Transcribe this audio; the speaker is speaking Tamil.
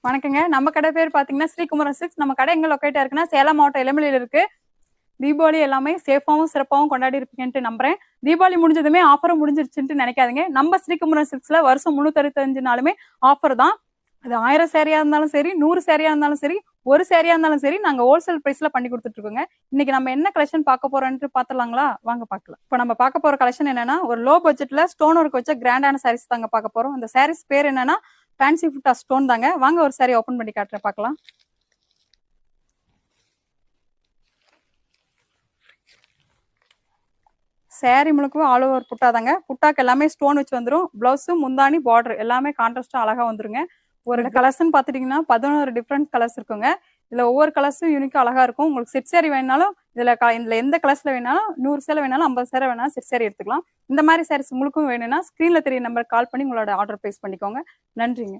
வணக்கங்க. நம்ம கடை பேர் பார்த்தீங்கன்னா ஸ்ரீகுமரன் சில்க்ஸ். நம்ம கடை எங்க லொக்கேட்டா இருக்குன்னா சேலம் மாவட்டம் இளம்பிள்ளையில இருக்கு. தீபாவளி எல்லாமே சேஃபாவும் சிறப்பாவும் கொண்டாடி இருப்பீங்கன்ட்டு நம்புறேன். தீபாவளி முடிஞ்சதுமே ஆஃபரும் முடிஞ்சிருச்சுன்ட்டு நினைக்காதீங்க. நம்ம ஸ்ரீகுமரன் சில்க்ஸ்ல வருஷம் 365 நாளுமே ஆஃபர் தான். அது 1000 சேரியா இருந்தாலும் சரி, 100 சேரியா இருந்தாலும் சரி, ஒரு சேரியா இருந்தாலும் சரி, நாங்க ஹோல்சேல் பிரைஸ்ல பண்ணி கொடுத்துட்டு இருக்கோங்க. இன்னைக்கு நம்ம என்ன கலெக்ஷன் பார்க்க போறோம்னு பார்த்தலாங்களா? வாங்க பார்க்கலாம். இப்போ நம்ம பார்க்க போற கலெக்ஷன் என்னன்னா, ஒரு லோ பட்ஜெட்ல ஸ்டோன் ஒர்க் வச்ச கிராண்டான சாரீஸ் தாங்க பார்க்க போறோம். அந்த சாரீஸ் பேர் என்னன்னா ஃபேன்சி ஃபுட்டா ஸ்டோன் தாங்க. வாங்க ஒரு சாரி ஓபன் பண்ணி காட்டுறேன் பார்க்கலாம். சாரி முழுக்கவும் ஆல் ஓவர் புட்டா தாங்க. புட்டாக்கு எல்லாமே ஸ்டோன் வச்சு வந்துடும். பிளவுஸு முந்தானி பார்டர் எல்லாமே கான்ட்ராஸ்டா அழகா வந்துருங்க. ஒரு கலர்ஸ்ன்னு பார்த்துட்டீங்கன்னா 11 டிஃப்ரெண்ட் கலர்ஸ் இருக்குங்க. இதுல ஒவ்வொரு கலர்ஸும் யூனிக்கா அழகா இருக்கும். உங்களுக்கு செட் சாரி வேணாலும் இதுல எந்த கலர்ஸ்ல வேணாலும் 100 சேலை வேணாலும் 50 சேலை வேணாலும் செட் சாரி எடுத்துக்கலாம். இந்த மாதிரி சாரீஸ் உங்களுக்கும் வேணும்னா ஸ்கிரீன்ல தெரிய நம்பருக்கு கால் பண்ணி உங்களோட ஆர்டர் பிளேஸ் பண்ணிக்கோங்க. நன்றிங்க.